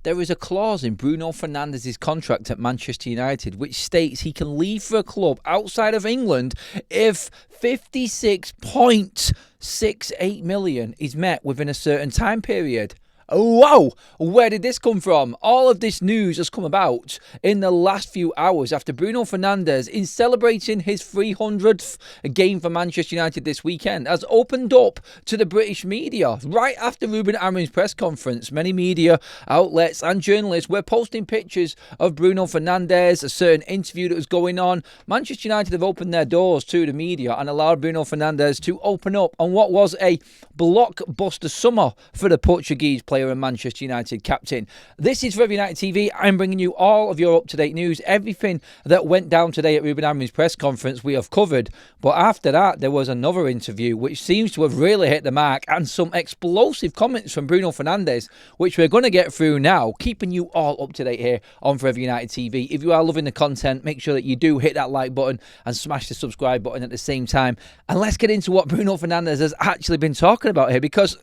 there is a clause in Bruno Fernandes' contract at Manchester United which states he can leave for a club outside of England if 56.68 million is met within a certain time period. Wow, where did this come from? All of this news has come about in the last few hours after Bruno Fernandes, in celebrating his 300th game for Manchester United this weekend, has opened up to the British media. Right after Ruben Amorim's press conference, many media outlets and journalists were posting pictures of Bruno Fernandes, a certain interview that was going on. Manchester United have opened their doors to the media and allowed Bruno Fernandes to open up on what was a blockbuster summer for the Portuguese player and Manchester United captain. This is Forever United TV. I'm bringing you all of your up-to-date news. Everything that went down today at Ruben Amorim's press conference we have covered. But after that, there was another interview which seems to have really hit the mark, and some explosive comments from Bruno Fernandes, which we're going to get through now, keeping you all up to date here on Forever United TV. If you are loving the content, make sure that you do hit that like button and smash the subscribe button at the same time. And let's get into what Bruno Fernandes has actually been talking about here, because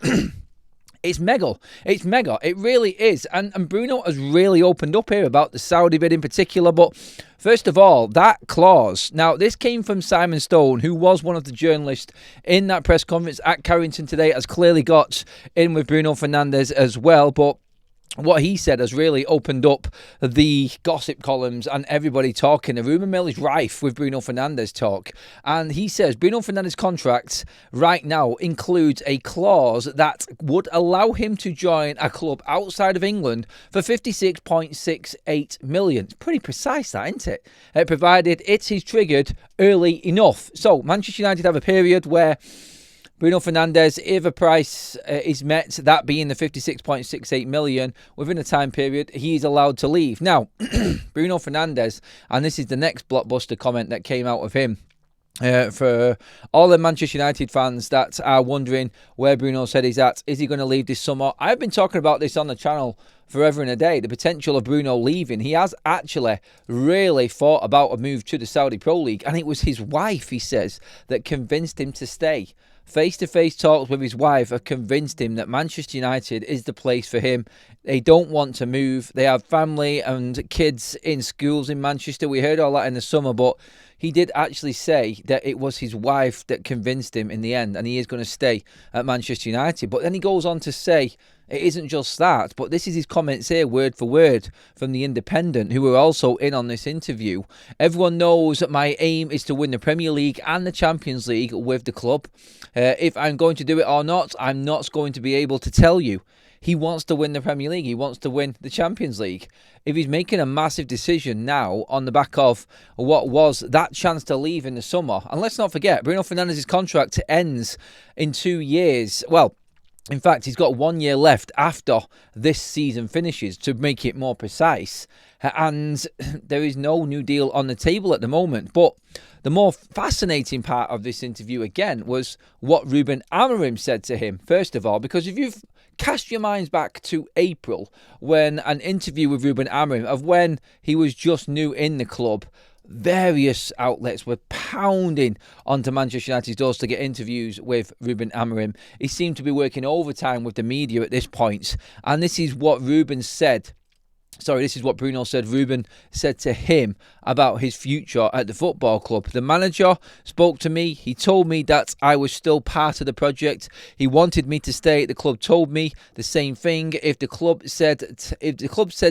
it's mega. It's mega. It really is. And Bruno has really opened up here about the Saudi bid in particular. But first of all, that clause. Now, this came from Simon Stone, who was one of the journalists in that press conference at Carrington today, has clearly got in with Bruno Fernandes as well. But what he said has really opened up the gossip columns and everybody talking. The rumour mill is rife with Bruno Fernandes talk. And he says Bruno Fernandes' contract right now includes a clause that would allow him to join a club outside of England for 56.68 million. It's pretty precise, that, isn't it? Provided it is triggered early enough. So Manchester United have a period where Bruno Fernandes, if a price is met, that being the 56.68 million, within a time period, he's allowed to leave. Now, Bruno Fernandes, and this is the next blockbuster comment that came out of him, for all the Manchester United fans that are wondering where Bruno said he's at, is he going to leave this summer? I've been talking about this on the channel forever and a day, the potential of Bruno leaving. He has actually really thought about a move to the Saudi Pro League, and it was his wife, he says, that convinced him to stay. Face-to-face talks with his wife have convinced him that Manchester United is the place for him. They don't want to move. They have family and kids in schools in Manchester. We heard all that in the summer, but he did actually say that it was his wife that convinced him in the end, and he is going to stay at Manchester United. But then he goes on to say it isn't just that, but this is his comments here, word for word, from The Independent, who were also in on this interview. Everyone knows that my aim is to win the Premier League and the Champions League with the club. If I'm going to do it or not, I'm not going to be able to tell you. He wants to win the Premier League. He wants to win the Champions League. If he's making a massive decision now on the back of what was that chance to leave in the summer, and let's not forget, Bruno Fernandes' contract ends in 2 years. Well, in fact, he's got 1 year left after this season finishes, to make it more precise. And there is no new deal on the table at the moment. But the more fascinating part of this interview, again, was what Ruben Amorim said to him. First of all, because if you've cast your minds back to April, when an interview with Ruben Amorim, of when he was just new in the club, various outlets were pounding onto Manchester United's doors to get interviews with Ruben Amorim. He seemed to be working overtime with the media at this point. And this is what this is what Bruno said Ruben said to him about his future at the football club. The manager spoke to me. He told me that I was still part of the project. He wanted me to stay. The club told me the same thing. If the club said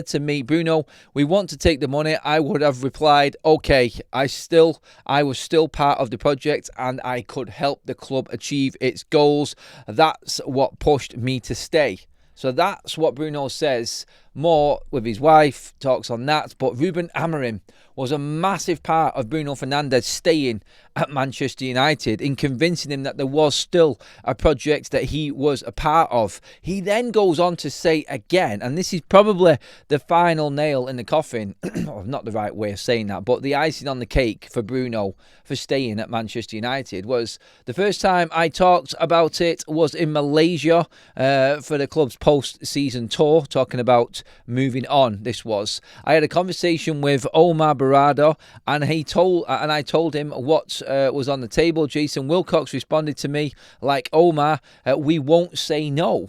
to me, Bruno, we want to take the money, I would have replied, okay, I was still part of the project and I could help the club achieve its goals. That's what pushed me to stay. So that's what Bruno says. More with his wife, talks on that. But Ruben Amorim was a massive part of Bruno Fernandes staying at Manchester United, in convincing him that there was still a project that he was a part of. He then goes on to say again, and this is probably the final nail in the coffin, not the right way of saying that, but the icing on the cake for Bruno for staying at Manchester United, was the first time I talked about it was in Malaysia for the club's post-season tour, talking about moving on. I had a conversation with Omar Barada, and I told him what was on the table. Jason Wilcox responded to me like Omar, we won't say no.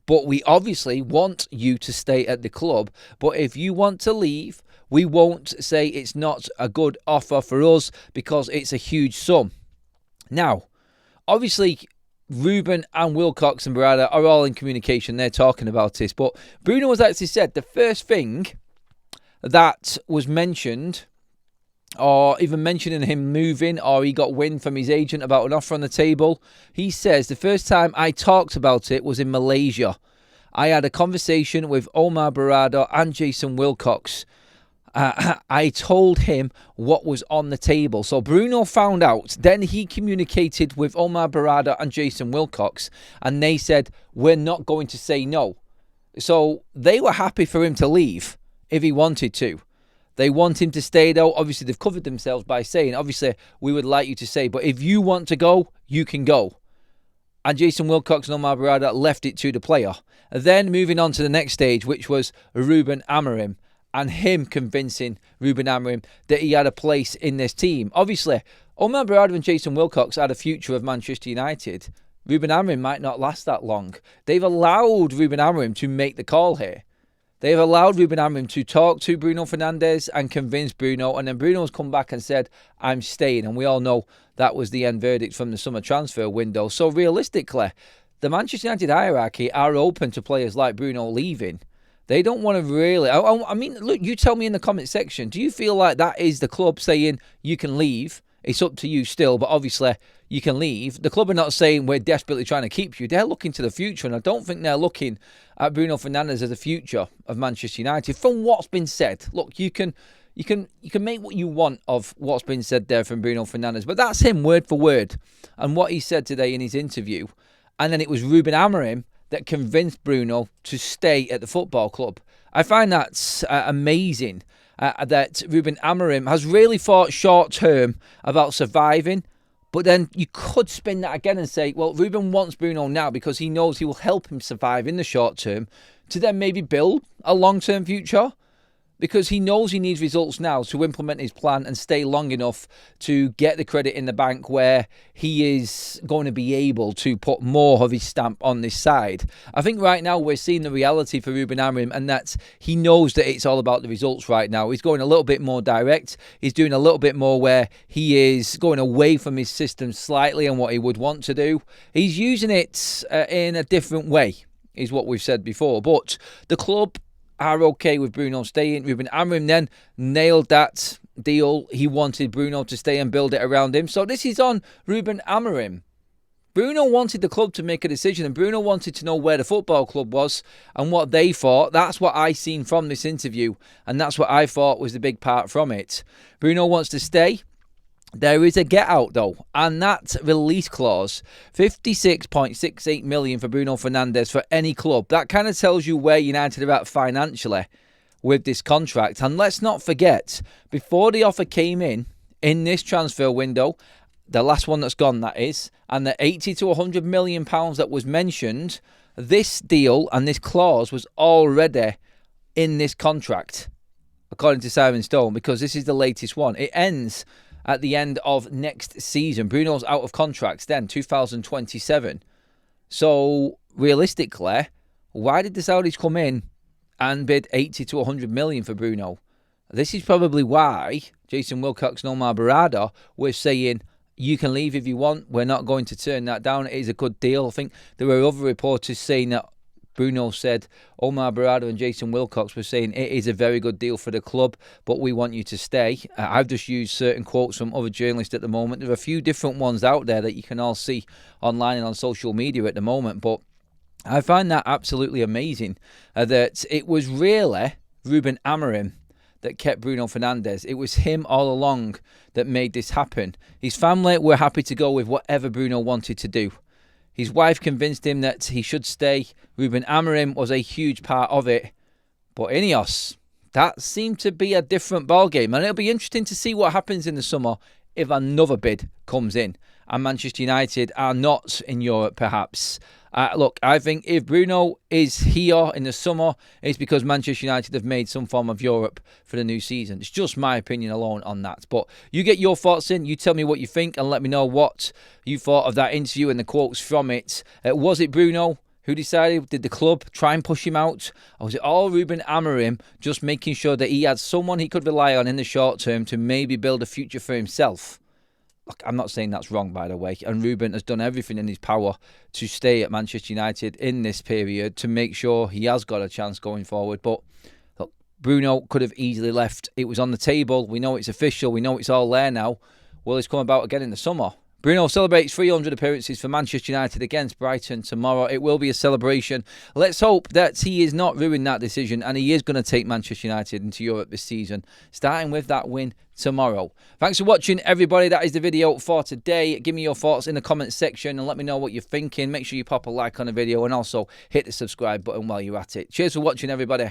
but we obviously want you to stay at the club. But if you want to leave, we won't say it's not a good offer for us because it's a huge sum. Now, obviously, Ruben and Wilcox and Barada are all in communication. They're talking about this. But Bruno has actually said the first thing that was mentioned, or even mentioning him moving, or he got wind from his agent about an offer on the table, he says, the first time I talked about it was in Malaysia. I had a conversation with Omar Barada and Jason Wilcox. I told him what was on the table. So Bruno found out. Then he communicated with Omar Barada and Jason Wilcox, and they said, we're not going to say no. So they were happy for him to leave if he wanted to. They want him to stay, though. Obviously, they've covered themselves by saying, obviously, we would like you to stay, but if you want to go, you can go. And Jason Wilcox and Omar Barada left it to the player. Then moving on to the next stage, which was Ruben Amorim, and him convincing Ruben Amorim that he had a place in this team. Obviously, Omar Barada and Jason Wilcox had a future of Manchester United. Ruben Amorim might not last that long. They've allowed Ruben Amorim to make the call here. They've allowed Ruben Amorim to talk to Bruno Fernandes and convince Bruno, and then Bruno's come back and said, I'm staying. And we all know that was the end verdict from the summer transfer window. So realistically, the Manchester United hierarchy are open to players like Bruno leaving. They don't want to really... I mean, look, you tell me in the comment section, do you feel like that is the club saying you can leave? It's up to you still, but obviously you can leave. The club are not saying we're desperately trying to keep you. They're looking to the future, and I don't think they're looking at Bruno Fernandes as the future of Manchester United. From what's been said, look, you can make what you want of what's been said there from Bruno Fernandes, but that's him word for word, and what he said today in his interview. And then it was Ruben Amorim that convinced Bruno to stay at the football club. I find that amazing. That Ruben Amorim has really thought short term about surviving, but then you could spin that again and say, well, Ruben wants Bruno now because he knows he will help him survive in the short term to then maybe build a long-term future, because he knows he needs results now to implement his plan and stay long enough to get the credit in the bank where he is going to be able to put more of his stamp on this side. I think right now we're seeing the reality for Ruben Amorim, and that he knows that it's all about the results right now. He's going a little bit more direct. He's doing a little bit more where he is going away from his system slightly and what he would want to do. He's using it in a different way, is what we've said before. But the club are okay with Bruno staying. Ruben Amorim then nailed that deal. He wanted Bruno to stay and build it around him. So this is on Ruben Amorim. Bruno wanted the club to make a decision, and Bruno wanted to know where the football club was and what they thought. That's what I seen from this interview, and that's what I thought was the big part from it. Bruno wants to stay. There is a get out though, and that release clause, 56.68 million for Bruno Fernandes for any club. That kind of tells you where United are at financially with this contract. And let's not forget, before the offer came in this transfer window, the last one that's gone, that is, and the 80 to 100 million pounds that was mentioned, this deal and this clause was already in this contract, according to Simon Stone, because this is the latest one. It ends at the end of next season. Bruno's out of contracts then, 2027. So, realistically, why did the Saudis come in and bid 80 to 100 million for Bruno? This is probably why Jason Wilcox and Omar Barada were saying, you can leave if you want. We're not going to turn that down. It is a good deal. I think there were other reporters saying that Bruno said Omar Barada and Jason Wilcox were saying it is a very good deal for the club, but we want you to stay. I've just used certain quotes from other journalists at the moment. There are a few different ones out there that you can all see online and on social media at the moment, but I find that absolutely amazing that it was really Ruben Amorim that kept Bruno Fernandes. It was him all along that made this happen. His family were happy to go with whatever Bruno wanted to do. His wife convinced him that he should stay. Ruben Amorim was a huge part of it. But Ineos, that seemed to be a different ballgame. And it'll be interesting to see what happens in the summer if another bid comes in and Manchester United are not in Europe, perhaps. Look, I think if Bruno is here in the summer, it's because Manchester United have made some form of Europe for the new season. It's just my opinion alone on that. But you get your thoughts in. You tell me what you think and let me know what you thought of that interview and the quotes from it. Was it Bruno Who decided? Did the club try and push him out? Or was it all Ruben Amorim just making sure that he had someone he could rely on in the short term to maybe build a future for himself? Look, I'm not saying that's wrong, by the way. And Ruben has done everything in his power to stay at Manchester United in this period to make sure he has got a chance going forward. But look, Bruno could have easily left. It was on the table. We know it's official. We know it's all there now. Will it's come about again in the summer? Bruno celebrates 300 appearances for Manchester United against Brighton tomorrow. It will be a celebration. Let's hope that he is not ruined that decision and he is going to take Manchester United into Europe this season, starting with that win tomorrow. Thanks for watching, everybody. That is the video for today. Give me your thoughts in the comments section and let me know what you're thinking. Make sure you pop a like on the video and also hit the subscribe button while you're at it. Cheers for watching, everybody.